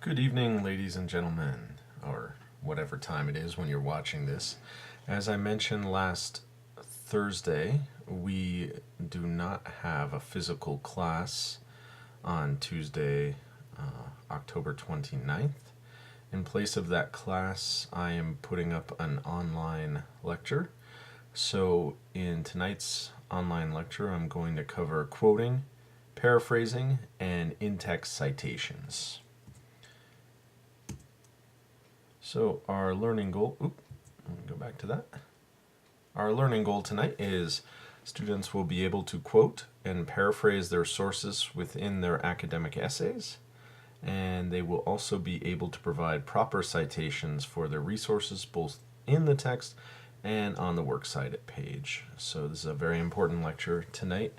Good evening, ladies and gentlemen, or whatever time it is when you're watching this. As I mentioned last Thursday, we do not have a physical class on Tuesday, October 29th. In place of that class, I am putting up an online lecture. So, in tonight's online lecture, I'm going to cover quoting, paraphrasing, and in-text citations. So our learning goal, let me go back to that. Our learning goal tonight is students will be able to quote and paraphrase their sources within their academic essays, and they will also be able to provide proper citations for their resources both in the text and on the works cited page. So this is a very important lecture tonight.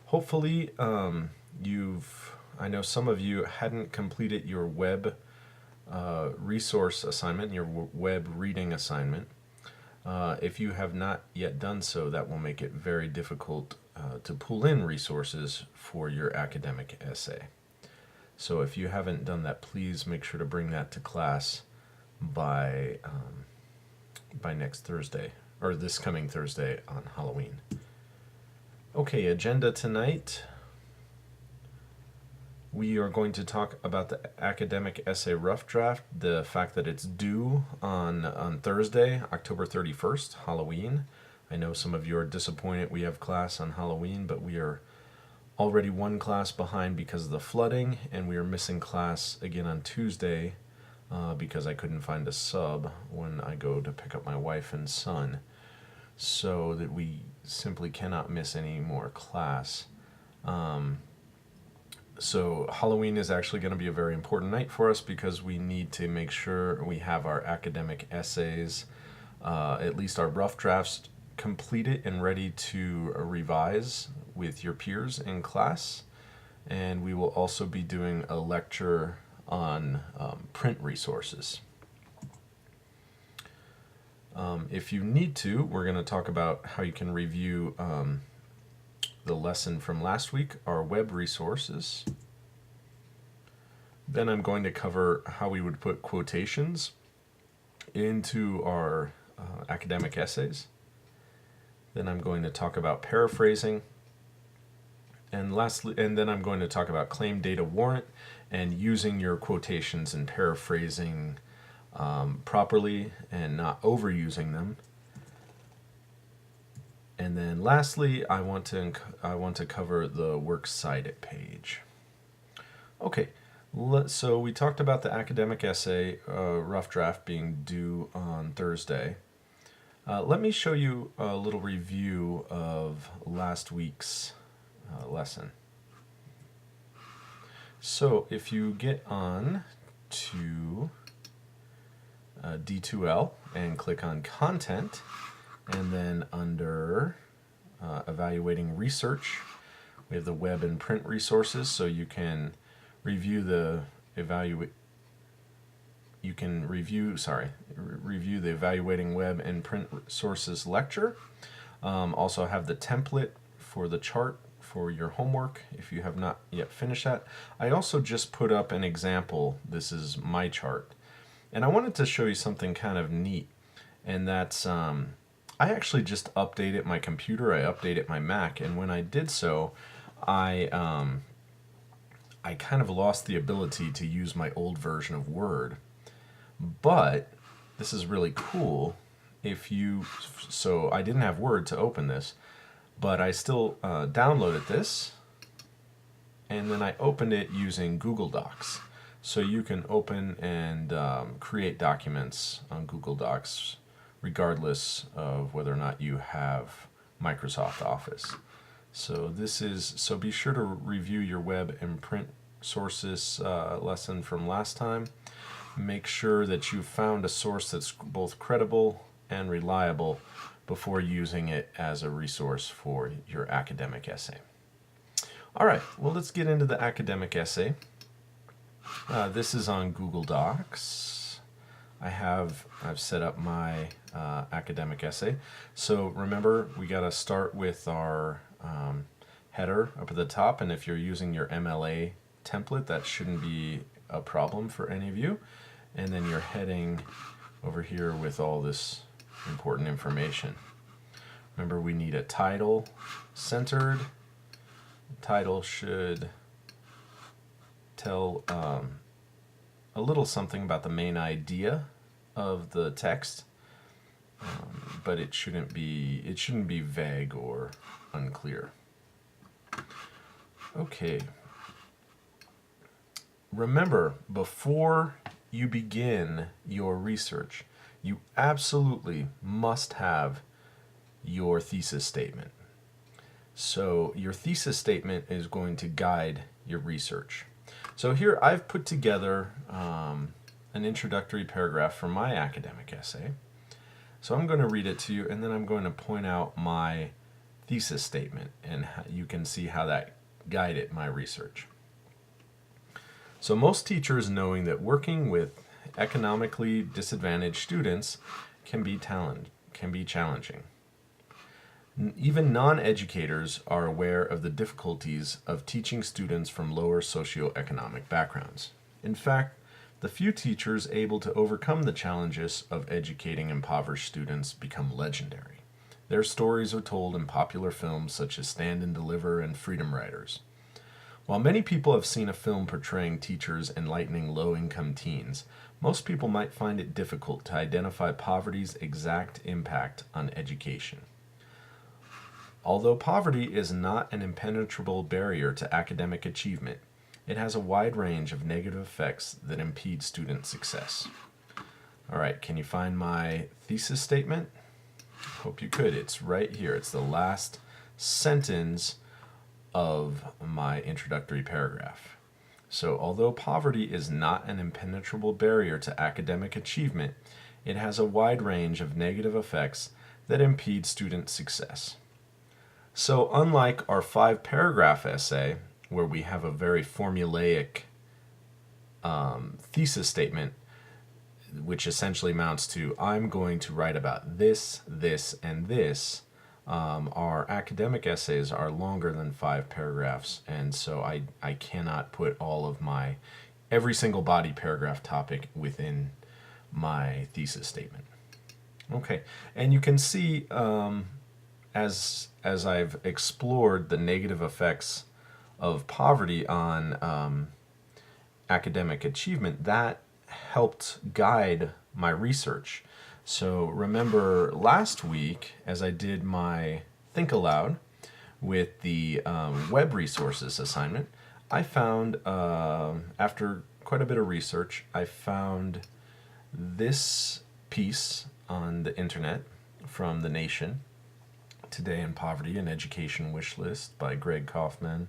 Hopefully I know some of you hadn't completed your web resource assignment, your web reading assignment. If you have not yet done so, that will make it very difficult to pull in resources for your academic essay. So if you haven't done that, please make sure to bring that to class by next Thursday, or this coming Thursday on Halloween. Okay, agenda tonight. We are going to talk about the academic essay rough draft, the fact that it's due on Thursday, October 31st, Halloween. I know some of you are disappointed we have class on Halloween, but we are already one class behind because of the flooding, and we are missing class again on Tuesday because I couldn't find a sub when I go to pick up my wife and son, so that we simply cannot miss any more class. So Halloween is actually going to be a very important night for us because we need to make sure we have our academic essays, at least our rough drafts, completed and ready to revise with your peers in class. And we will also be doing a lecture on print resources. If you need to, we're going to talk about how you can review the lesson from last week, our web resources. Then I'm going to cover how we would put quotations into our academic essays. Then I'm going to talk about paraphrasing. And then I'm going to talk about claim data warrant and using your quotations and paraphrasing properly and not overusing them. And then lastly, I want to cover the works cited page. Okay, so we talked about the academic essay rough draft being due on Thursday. Let me show you a little review of last week's lesson. So if you get on to D2L and click on Content, and then under evaluating research, we have the web and print resources, so you can review the review the evaluating web and print sources lecture. Also have the template for the chart for your homework if you have not yet finished that. I also just put up an example. This is my chart, and I wanted to show you something kind of neat, and that's I actually just updated my computer, I updated my Mac, and when I did so, I kind of lost the ability to use my old version of Word. But this is really cool. So I didn't have Word to open this, but I still downloaded this, and then I opened it using Google Docs. So you can open and create documents on Google Docs regardless of whether or not you have Microsoft Office. So be sure to review your web and print sources lesson from last time. Make sure that you've found a source that's both credible and reliable before using it as a resource for your academic essay. All right, well, let's get into the academic essay. This is on Google Docs. I've set up my academic essay. So remember, we got to start with our header up at the top, and if you're using your MLA template, that shouldn't be a problem for any of you. And then you're heading over here with all this important information. Remember, we need a title centered. The title should tell a little something about the main idea of the text, but it shouldn't be vague or unclear. Okay. Remember, before you begin your research, you absolutely must have your thesis statement. So your thesis statement is going to guide your research. So here I've put together an introductory paragraph for my academic essay. So I'm going to read it to you, and then I'm going to point out my thesis statement, and you can see how that guided my research. So most teachers, knowing that working with economically disadvantaged students can be challenging. Even non-educators are aware of the difficulties of teaching students from lower socioeconomic backgrounds. In fact, the few teachers able to overcome the challenges of educating impoverished students become legendary. Their stories are told in popular films such as Stand and Deliver and Freedom Riders. While many people have seen a film portraying teachers enlightening low-income teens, most people might find it difficult to identify poverty's exact impact on education. Although poverty is not an impenetrable barrier to academic achievement, it has a wide range of negative effects that impede student success. All right, can you find my thesis statement? Hope you could. It's right here. It's the last sentence of my introductory paragraph. So, although poverty is not an impenetrable barrier to academic achievement, it has a wide range of negative effects that impede student success. So, unlike our 5-paragraph essay, where we have a very formulaic thesis statement, which essentially amounts to, I'm going to write about this, this, and this, our academic essays are longer than 5 paragraphs, and so I cannot put all of every single body paragraph topic within my thesis statement. Okay, and you can see as I've explored the negative effects of poverty on academic achievement, that helped guide my research. So remember last week, as I did my Think Aloud with the web resources assignment, I found, after quite a bit of research, I found this piece on the internet from The Nation, Today in Poverty, an Education Wish List by Greg Kaufman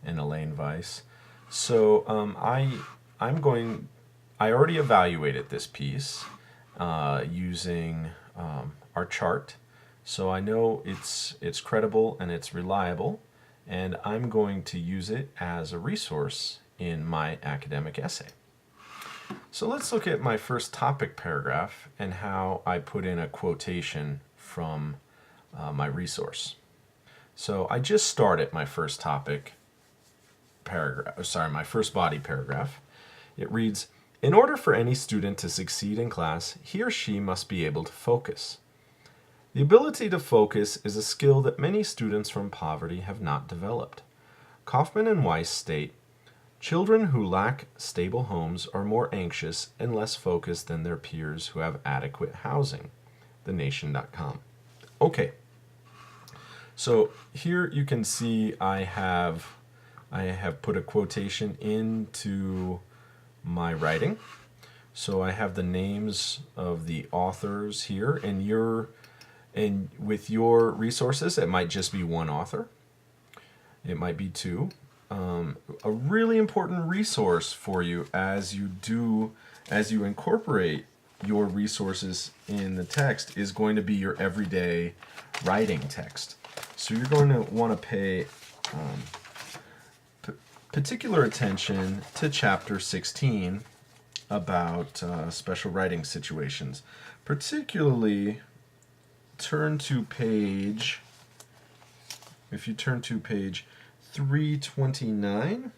and Elaine Weiss. So I already evaluated this piece using our chart, so I know it's credible and it's reliable, and I'm going to use it as a resource in my academic essay. So let's look at my first topic paragraph and how I put in a quotation from my resource. So I just started my first topic paragraph, my first body paragraph. It reads, "In order for any student to succeed in class, he or she must be able to focus. The ability to focus is a skill that many students from poverty have not developed. Kaufman and Weiss state, children who lack stable homes are more anxious and less focused than their peers who have adequate housing." thenation.com. Okay, so here you can see I have put a quotation into my writing. So I have the names of the authors here, and with your resources, it might just be one author. It might be 2. A really important resource for you as you incorporate your resources in the text is going to be your everyday writing text. So you're going to want to pay particular attention to chapter 16 about special writing situations. Particularly, if you turn to page 329,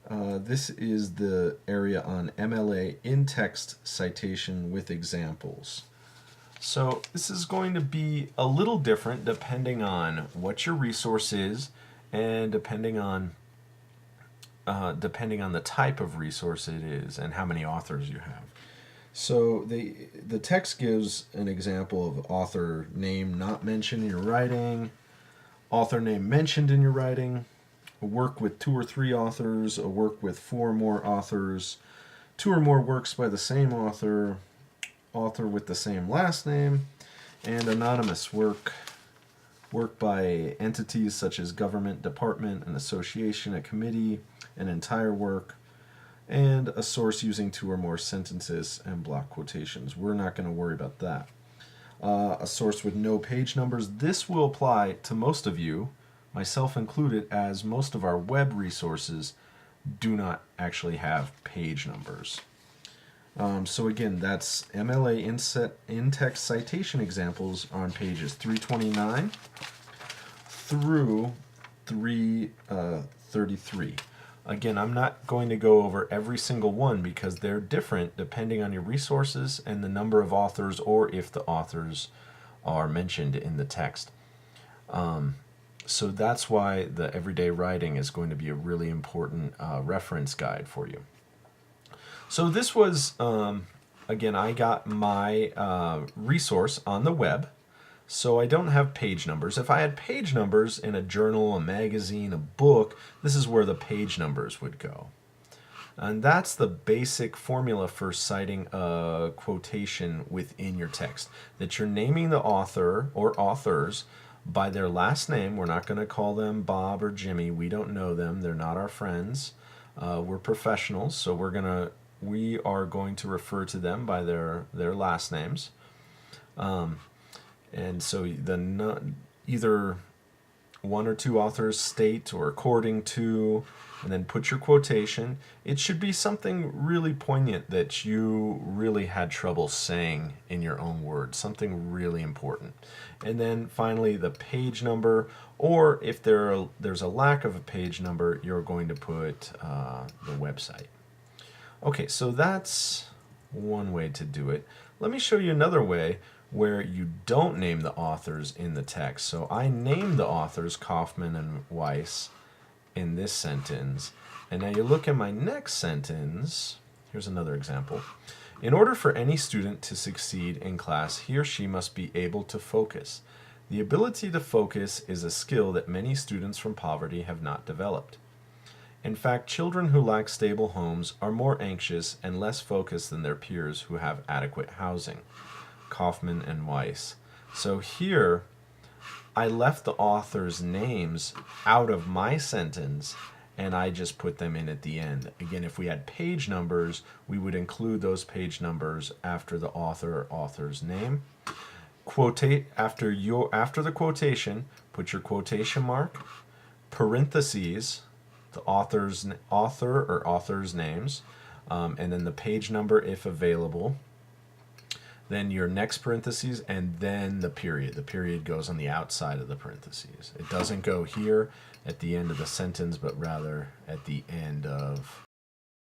This is the area on MLA in-text citation with examples. So this is going to be a little different depending on what your resource is and depending on the type of resource it is and how many authors you have. So the text gives an example of author name not mentioned in your writing, author name mentioned in your writing, a work with 2 or 3 authors, a work with 4 or more authors, 2 or more works by the same author, author with the same last name, and anonymous work by entities such as government, department, an association, a committee, an entire work, and a source using 2 or more sentences and block quotations. We're not going to worry about that. A source with no page numbers. This will apply to most of you, myself included, as most of our web resources do not actually have page numbers. So again, that's MLA in-text citation examples on pages 329 through 333. Again, I'm not going to go over every single one because they're different depending on your resources and the number of authors, or if the authors are mentioned in the text. So that's why the everyday writing is going to be a really important reference guide for you. So this was, again, I got my resource on the web, so I don't have page numbers. If I had page numbers in a journal, a magazine, a book, this is where the page numbers would go. And that's the basic formula for citing a quotation within your text, that you're naming the author or authors by their last name. We're not going to call them Bob or Jimmy. We don't know them. They're not our friends. We're professionals, so we are going to refer to them by their last names. And so either 1 or 2 authors state or according to, and then put your quotation. It should be something really poignant that you really had trouble saying in your own words, something really important. And then finally the page number, or if there's a lack of a page number, you're going to put the website. Okay, so that's one way to do it. Let me show you another way where you don't name the authors in the text. So I named the authors Kaufman and Weiss in this sentence. And now you look at my next sentence. Here's another example. In order for any student to succeed in class, he or she must be able to focus. The ability to focus is a skill that many students from poverty have not developed. In fact, children who lack stable homes are more anxious and less focused than their peers who have adequate housing. Kaufman and Weiss. So here, I left the authors' names out of my sentence, and I just put them in at the end. Again, if we had page numbers, we would include those page numbers after the author or author's name. After the quotation, put your quotation mark, parentheses, the author or author's names, and then the page number if available, then your next parentheses, and then the period. The period goes on the outside of the parentheses. It doesn't go here at the end of the sentence, but rather at the end of